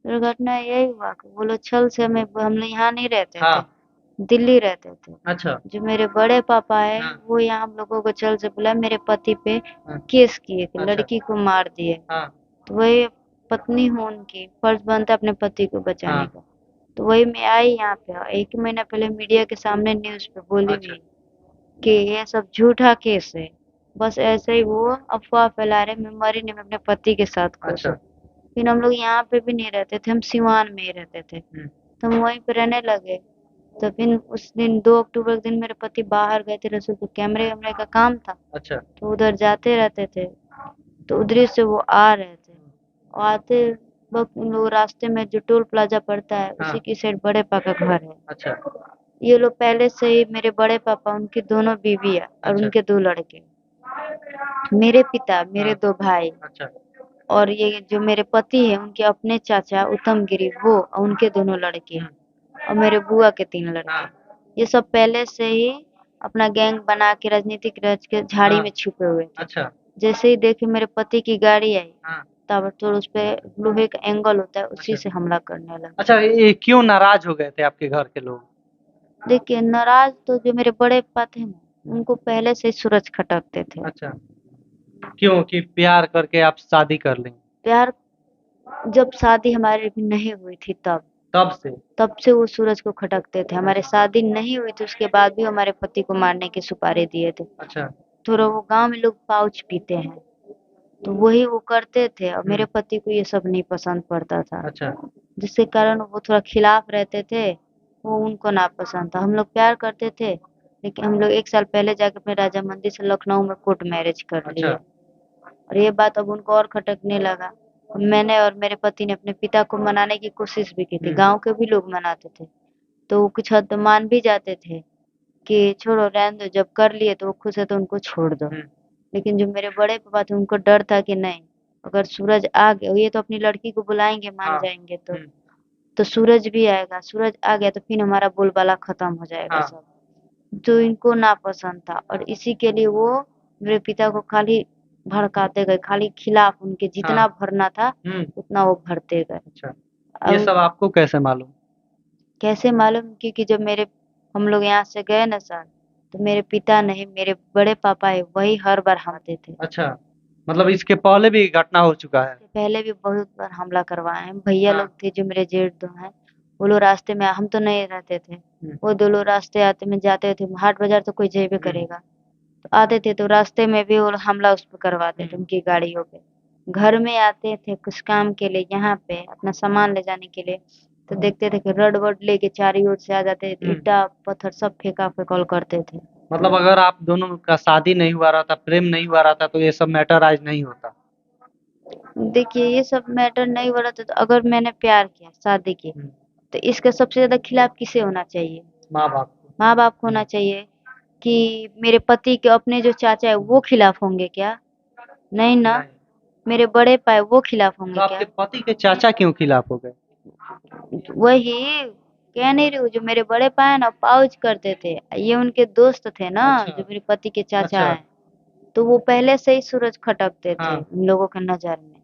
दुर्घटना यही हुआ कि वो लोग छल से हमें, हम लोग यहाँ नहीं रहते थे, हाँ। दिल्ली रहते थे। अच्छा। जो मेरे बड़े पापा है हाँ। वो यहाँ हम लोगों को छल से बुलाया, मेरे पति पे हाँ। केस किए कि अच्छा। लड़की को मार दिए। हाँ। तो वही पत्नी हूँ उनकी, फर्ज बनता है अपने पति को बचाने हाँ। का। तो वही मैं आई यहाँ पे, 1 महीना पहले मीडिया के सामने न्यूज़ पे बोली अच्छा। भी कि ये सब झूठा केस है। बस ऐसे ही वो अफ़वाह फैला रहे, मैं मरी नहीं, मैं अपने पति के साथ खुश अच्छा। हूँ। फिर हम लोग यहाँ पे भी नहीं रहते थे, हम सिवान में ही रहते थे। हुँ। तो हम वहीं पे रहने लगे। तो फिर उस दिन 2 अक्टूबर के दिन मेरे पति बाहर गए थे रसोई, तो कैमरे-वैमरे का काम था, अच्छा। तो उधर जाते रहते थे। तो उधर से वो आ रहे थे। और आते वक़्त उन लोग रास्ते में जो टोल प्लाज़ा पड़ता है, हाँ। उसी की साइड बड़े पापा का घर है। अच्छा। ये लोग पहले से ही, मेरे बड़े पापा, उनकी दोनों बीवियाँ और अच्छा। उनके 2 लड़के। मेरे पिता, मेरे हाँ। 2 भाई अच्छा। और ये जो मेरे पति हैं, उनके अपने चाचा उत्तम गिरी वो और उनके दोनों लड़के हुँ। और मेरे बुआ के 3 लड़के। हाँ। ये सब पहले से ही अपना गैंग बना के राजनीतिक रच के झाड़ी हाँ। में छुपे हुए थे। अच्छा। जैसे ही देखे मेरे पति की गाड़ी आई, हाँ। ताबड़तोड़ उस पे लोहे का एंगल होता है, उसी अच्छा। से हमला करने लगे। अच्छा, ये क्यों नाराज़ हो गए थे आपके घर के लोग? देखिए, नाराज़ तो जो मेरे बड़े पापा थे ना, हुँ। उनको पहले से ही सूरज खटकते थे। अच्छा। क्यों कि प्यार करके आप शादी कर लीं? प्यार, जब शादी हमारी भी नहीं हुई थी तब से? तब से वो सूरज को खटकते थे। हमारी शादी नहीं हुई थी उसके बाद भी हमारे पति को मारने की सुपारी दिए थे। अच्छा। थोड़ा वो गाँव में लोग पाउच पीते हैं, तो वही वो करते थे और हुँ। मेरे पति को ये सब नहीं पसंद पड़ता था। अच्छा। जिसके कारण वो थोड़ा खिलाफ रहते थे, वो उनको नापसंद था। हम लोग प्यार करते थे, लेकिन हम लोग 1 साल पहले जाके अपने राजामंदी से लखनऊ में कोर्ट मैरिज कर लिए। अच्छा। और ये बात अब उनको और खटकने लगा। मैंने और मेरे पति ने अपने पिता को मनाने की कोशिश भी की थी, हुँ। गाँव के भी लोग मनाते थे। तो वो कुछ हद तक मान भी जाते थे कि छोड़ो रहने दो, जब कर लिए तो वो खुश है तो उनको छोड़ दो। हुँ। लेकिन जो मेरे बड़े पापा थे उनको डर था कि नहीं, अगर सूरज आ गया, ये तो अपनी लड़की को बुलाएँगे मान हाँ। जाएँगे हुँ। तो सूरज भी आएगा, सूरज आ गया तो फिर हमारा बोलबाला खत्म हो जाएगा हाँ। सब। जो इनको नापसंद था और इसी के लिए वो मेरे पिता को खाली भड़काते गए, खाली खिलाफ उनके हाँ। जितना भरना था हुँ। उतना वो भरते गए। अच्छा। ये अब सब आपको कैसे मालूम? कैसे मालूम, क्योंकि जब मेरे हम लोग यहाँ से गए ना सर, तो मेरे पिता नहीं, मेरे बड़े पापा है वही हर बार आते थे। अच्छा, मतलब इसके पहले भी घटना हो चुका है? इससे पहले भी बहुत बार हमला करवाए हैं। भैया हाँ। लोग थे जो मेरे जेठ दो हैं, वो लोग रास्ते में, हम तो नहीं रहते थे। हुँ। वो 2 लोग रास्ते आते में जाते थे, हाट बाज़ार तो कोई जइबे हुँ। करेगा। तो आते थे तो रास्ते में भी वो लोग हमला उस पे करवाते थे हुँ। उनकी गाड़ियों पे। घर में आते थे कुछ काम के लिए यहाँ पे अपना सामान ले जाने के लिए, तो देखते थे कि रड-वड लेके चारों ओर से आ जाते, हुँ। ईंटा, पत्थर सब फेंका-फेकौल करते थे। मतलब अगर आप दोनों का शादी नहीं हुआ रहता, प्रेम नहीं हुआ रहता तो ये सब मैटर आज नहीं होता। देखिए, ये सब मैटर नहीं हो रहा था, तो अगर मैंने प्यार किया, शादी की, हुँ। तो इसका सबसे ज़्यादा खिलाफ किसे होना चाहिए? माँ-बाप को। माँ-बाप को हुँ। होना चाहिए। कि मेरे पति के अपने जो चाचा है वो खिलाफ होंगे क्या? नहीं ना। नहीं। मेरे बड़े पाए वो खिलाफ तो होंगे आपके क्या? पति के चाचा क्यों खिलाफ हो गए? वही कह नहीं रही हूँ, जो मेरे बड़े पाए ना पाउच करते थे, ये उनके दोस्त थे ना अच्छा। जो मेरे पति के चाचा अच्छा। हैं, तो वो पहले से ही सूरज खटकते थे हाँ। उन लोगों की नज़र में।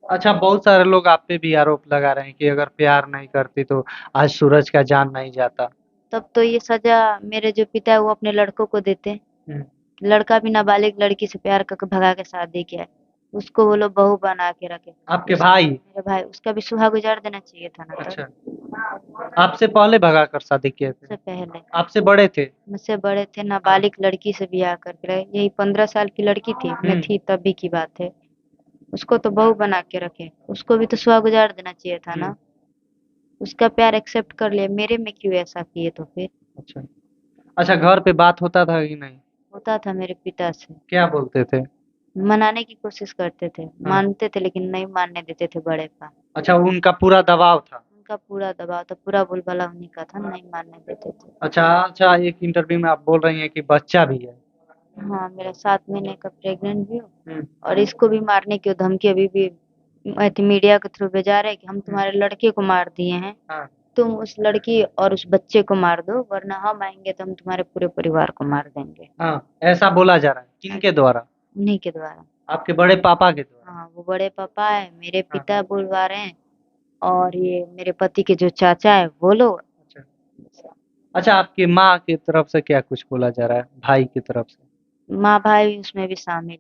अच्छा, बहुत सारे लोग आप पे भी आरोप लगा रहे हैं कि अगर प्यार नहीं करती तो आज सूरज का जान नहीं जाता। तब तो ये सज़ा मेरे जो पिता है वो अपने लड़कों को देते। हुँ। लड़का भी नाबालिग लड़की से प्यार करके भगा के शादी किया है। उसको वो लोग बहू बना के रखे। आपके उस भाई? मेरे भाई, उसका भी सुहाग उजाड़ देना चाहिए था ना तब। अच्छा। आपसे पहले भगाकर शादी किए थे? उससे पहले आपसे बड़े थे? मुझसे बड़े थे, हाँ। नाबालिग लड़की से ब्याह करके रहे। यही 15 साल की लड़की थी, मैं हुँ। थी तभी की बात है। उसको तो बहू बना के रखे, उसको भी तो सुहाग उजाड़ देना चाहिए था हुँ। ना। उसका प्यार एक्सेप्ट कर लिया, मेरे में क्यों ऐसा किए तो फिर? अच्छा। अच्छा, घर पे बात होता था कि नहीं? होता था मेरे पिता से, क्या बोलते थे? मनाने की कोशिश करते थे, हाँ। मानते थे लेकिन नहीं मानने देते थे बड़े पा। अच्छा, उनका पूरा दबाव था। उनका पूरा दबाव था, पूरा बोलबाला उन्हीं का था, नहीं मानने देते थे। अच्छा, अच्छा, एक इंटरव्यू में आप बोल रही हैं कि बच्चा भी है। हाँ, मेरा 7 महीने का प्रेग्नेंट भी हूँ हुँ। और इसको भी मारने की धमकी अभी भी मीडिया के थ्रू भेजा रहे हैं कि हम हुँ। तुम्हारे लड़के को मार दिए हैं, हाँ। तुम उस लड़की और उस बच्चे को मार दो वरना हम आएँगे तो हम तुम्हारे पूरे परिवार को मार देंगे। हाँ, ऐसा बोला जा रहा है। किनके द्वारा? उन्हीं के द्वारा। आपके बड़े पापा के द्वारा? हाँ, वो बड़े पापा हैं, मेरे हाँ। पिता बुलवा रहे हैं और ये मेरे पति के जो चाचा है वो लोग। अच्छा। अच्छा, आपकी माँ की तरफ से क्या कुछ बोला जा रहा है, भाई की तरफ से? माँ भाई उसमें भी शामिल।